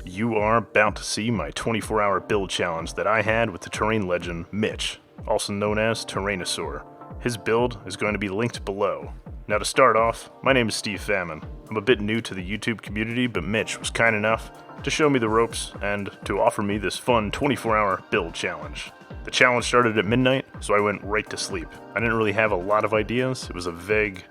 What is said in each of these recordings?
You are about to see my 24-hour build challenge that I had with the terrain legend Mitch, also known as Terrainosaur. His build is going to be linked below. Now to start off, my name is Steve Famine. I'm a bit new to the YouTube community, but Mitch was kind enough to show me the ropes and to offer me this fun 24-hour build challenge. The challenge started at midnight, so I went right to sleep. I didn't really have a lot of ideas. It was a vague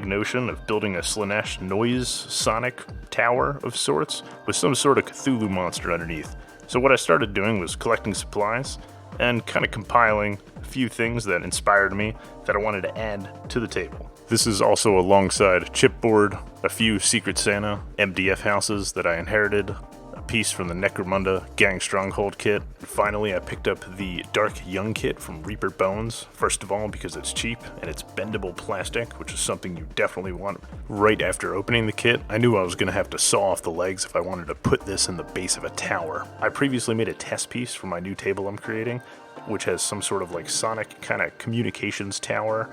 notion of building a Slanesh noise sonic tower of sorts with some sort of Cthulhu monster underneath. So what I started doing was collecting supplies and kind of compiling a few things that inspired me that I wanted to add to the table. This is also alongside chipboard, a few Secret Santa MDF houses that I inherited, a piece from the Necromunda Gang Stronghold kit, and finally I picked up the Dark Young kit from Reaper Bones, first of all because it's cheap and it's bendable plastic, which is something you definitely want right after opening the kit. I knew I was going to have to saw off the legs if I wanted to put this in the base of a tower. I previously made a test piece for my new table I'm creating, which has some sort of like sonic kind of communications tower.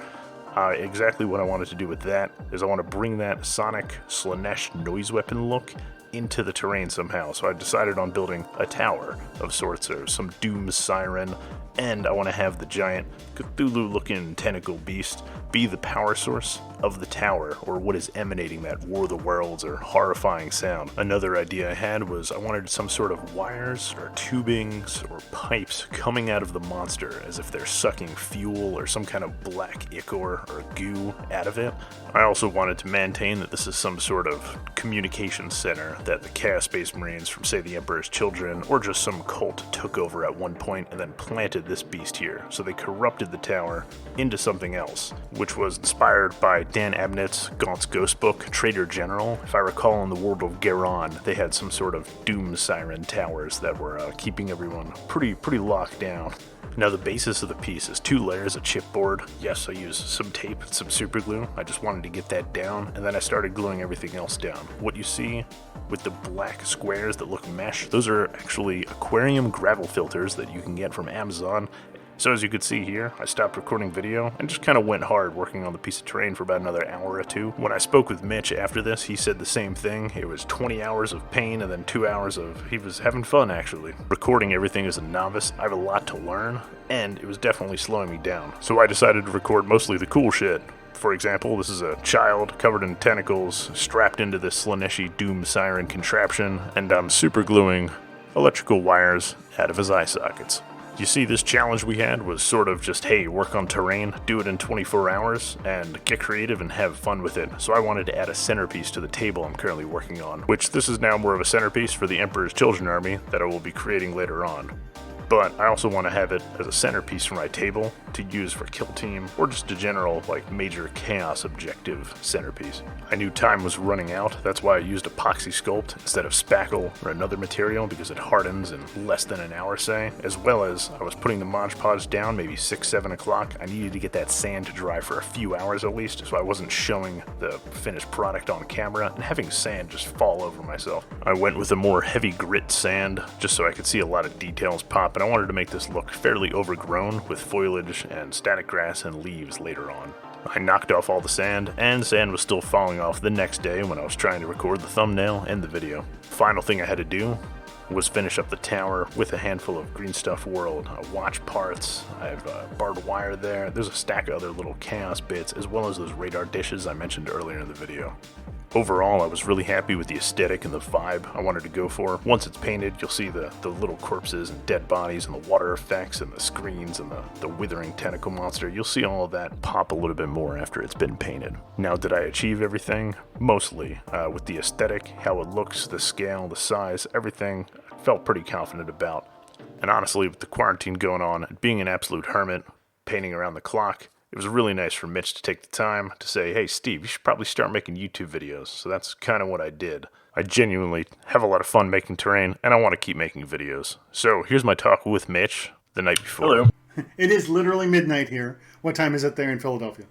Exactly what I wanted to do with that is I want to bring that sonic Slanesh noise weapon look into the terrain somehow. So I decided on building a tower of sorts, or some Doom Siren, and I want to have the giant Cthulhu-looking tentacle beast be the power source of the tower, or what is emanating that War of the Worlds or horrifying sound. Another idea I had was I wanted some sort of wires or tubings or pipes coming out of the monster as if they're sucking fuel or some kind of black ichor or goo out of it. I also wanted to maintain that this is some sort of communication center that the Chaos Space Marines from, say, the Emperor's Children or just some cult took over at one point and then planted this beast here. So they corrupted the tower into something else, which was inspired by Dan Abnett's Gaunt's Ghost book, Trader General. If I recall, in the world of Garon, they had some sort of Doom Siren towers that were keeping everyone pretty locked down. Now the basis of the piece is 2 layers of chipboard. Yes, I used some tape and some super glue. I just wanted to get that down, and then I started gluing everything else down. What you see with the black squares that look mesh, those are actually aquarium gravel filters that you can get from Amazon. So as you can see here, I stopped recording video and just kind of went hard working on the piece of terrain for about another hour or two. When I spoke with Mitch after this, he said the same thing. It was 20 hours of pain and then 2 hours of, he was having fun actually. Recording everything as a novice, I have a lot to learn, and it was definitely slowing me down. So I decided to record mostly the cool shit. For example, this is a child covered in tentacles strapped into this Slaneshi Doom Siren contraption, and I'm super gluing electrical wires out of his eye sockets. You see, this challenge we had was sort of just, hey, work on terrain, do it in 24 hours, and get creative and have fun with it. So I wanted to add a centerpiece to the table I'm currently working on, which this is now more of a centerpiece for the Emperor's Children army that I will be creating later on. But I also want to have it as a centerpiece for my table to use for kill team or just a general like major chaos objective centerpiece. I knew time was running out, that's why I used epoxy sculpt instead of spackle or another material because it hardens in less than an hour, say, as well as I was putting the Mod Podge down maybe 6-7 o'clock. I needed to get that sand to dry for a few hours at least, so I wasn't showing the finished product on camera and having sand just fall over myself. I went with a more heavy grit sand just so I could see a lot of details pop, and I wanted to make this look fairly overgrown with foliage and static grass and leaves later on. I knocked off all the sand, and sand was still falling off the next day when I was trying to record the thumbnail and the video. Final thing I had to do was finish up the tower with a handful of Green Stuff World watch parts. I have barbed wire there. There's a stack of other little chaos bits, as well as those radar dishes I mentioned earlier in the video. Overall, I was really happy with the aesthetic and the vibe I wanted to go for. Once it's painted, you'll see the little corpses and dead bodies and the water effects and the screens and the withering tentacle monster. You'll see all of that pop a little bit more after it's been painted. Now, did I achieve everything? Mostly. With the aesthetic, how it looks, the scale, the size, everything, I felt pretty confident about. And honestly, with the quarantine going on and being an absolute hermit, painting around the clock, it was really nice for Mitch to take the time to say, hey, Steve, you should probably start making YouTube videos. So that's kind of what I did. I genuinely have a lot of fun making terrain, and I want to keep making videos. So here's my talk with Mitch the night before. Hello. It is literally midnight here. What time is it there in Philadelphia?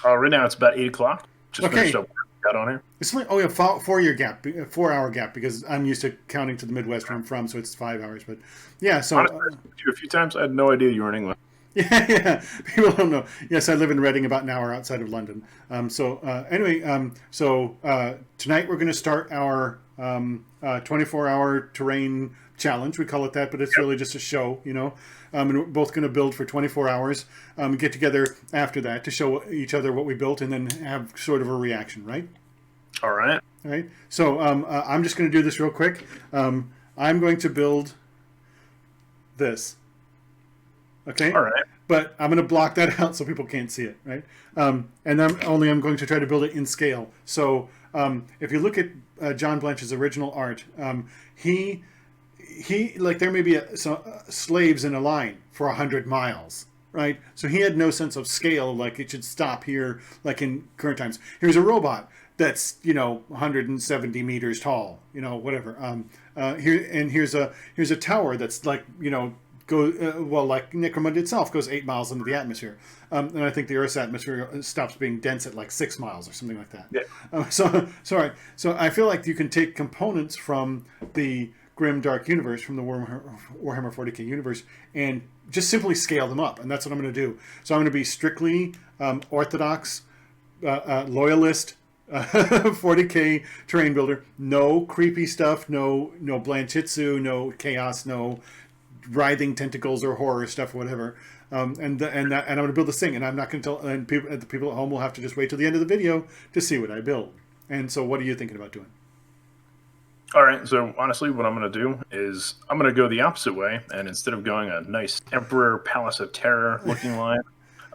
Right now it's about 8 o'clock. Just finished up got on here. It's like, 4 hour gap, because I'm used to counting to the Midwest where I'm from, so it's 5 hours. But yeah, so honestly, I've met you a few times. I had no idea you were in England. Yeah. People don't know. Yes, I live in Reading, about an hour outside of London. Anyway, tonight we're going to start our 24-hour terrain challenge. We call it that, but it's really just a show, and we're both going to build for 24 hours, get together after that to show each other what we built and then have sort of a reaction, right? All right. All right. So I'm just going to do this real quick. I'm going to build this. Okay. All right. But I'm going to block that out so people can't see it, right? And I'm going to try to build it in scale. So if you look at John Blanch's original art, he like there may be slaves in a line for 100 miles, right? So he had no sense of scale, like it should stop here, like in current times. Here's a robot that's 170 meters tall, whatever. Here's a tower that's like like Necromunda itself goes 8 miles into the atmosphere, and I think the Earth's atmosphere stops being dense at like 6 miles or something like that. Yeah. So I feel like you can take components from the grim dark universe, from the Warhammer 40k universe, and just simply scale them up, and that's what I'm going to do. So I'm going to be strictly orthodox, loyalist. 40k terrain builder. No creepy stuff. No Blanchitsu. No chaos. No writhing tentacles or horror stuff, or whatever. And I'm going to build this thing, and I'm not going to tell. And the people at home will have to just wait till the end of the video to see what I build. And so, what are you thinking about doing? All right, so honestly, what I'm going to do is I'm going to go the opposite way, and instead of going a nice Emperor Palace of Terror looking line,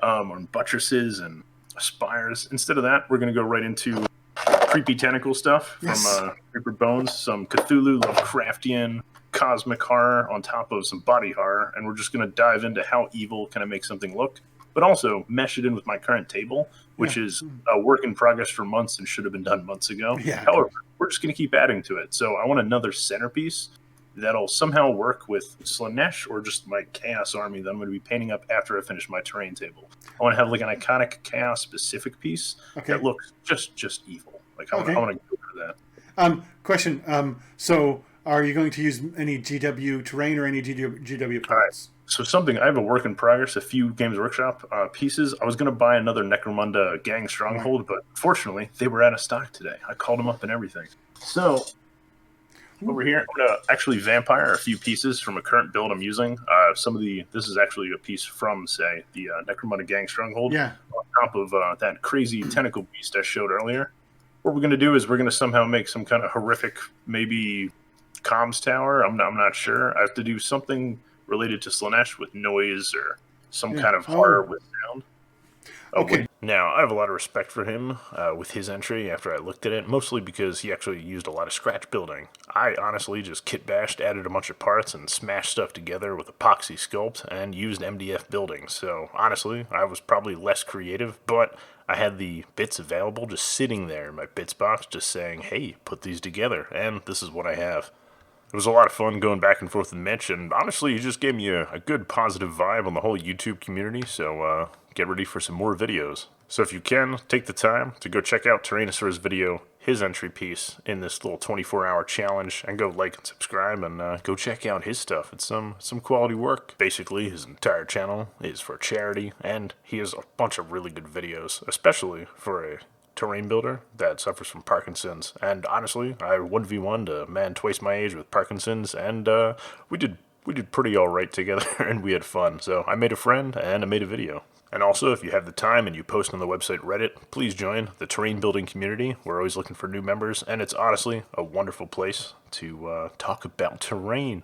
on buttresses and spires, instead of that, we're going to go right into creepy tentacle stuff from Creeper Bones, some Cthulhu, Lovecraftian, cosmic horror on top of some body horror, and we're just going to dive into how evil can I make something look, but also mesh it in with my current table, which is a work in progress for months and should have been done months ago. Yeah. However, we're just going to keep adding to it. So I want another centerpiece that'll somehow work with Slaanesh or just my Chaos army that I'm going to be painting up after I finish my terrain table. I want to have like an iconic Chaos specific piece that looks just evil. Like I want to go for that. Question. So are you going to use any GW terrain or any GW parts? All right. So something, I have a work in progress, a few Games Workshop pieces. I was going to buy another Necromunda Gang Stronghold, but fortunately, they were out of stock today. I called them up and everything. So, over here, I'm going to actually vampire a few pieces from a current build I'm using. This is actually a piece from, say, the Necromunda Gang Stronghold. Yeah. On top of that crazy tentacle beast I showed earlier. What we're going to do is we're going to somehow make some kind of horrific, maybe comms tower. I'm not sure. I have to do something related to Slaanesh with noise or some kind of horror with sound. Okay. Now, I have a lot of respect for him with his entry after I looked at it, mostly because he actually used a lot of scratch building. I honestly just kit bashed, added a bunch of parts, and smashed stuff together with epoxy sculpt and used MDF building. So, honestly, I was probably less creative, but I had the bits available just sitting there in my bits box just saying, hey, put these together, and this is what I have. It was a lot of fun going back and forth with Mitch, and honestly, he just gave me a good positive vibe on the whole YouTube community, so get ready for some more videos. So if you can, take the time to go check out Terrainosaur's video, his entry piece in this little 24-hour challenge, and go like and subscribe, and go check out his stuff. It's some quality work. Basically, his entire channel is for charity, and he has a bunch of really good videos, especially for a terrain builder that suffers from Parkinson's. And honestly, I 1v1'd a man twice my age with Parkinson's, and we did pretty all right together, and we had fun. So I made a friend, and I made a video. And also, if you have the time and you post on the website Reddit, please join the terrain building community. We're always looking for new members, and it's honestly a wonderful place to talk about terrain.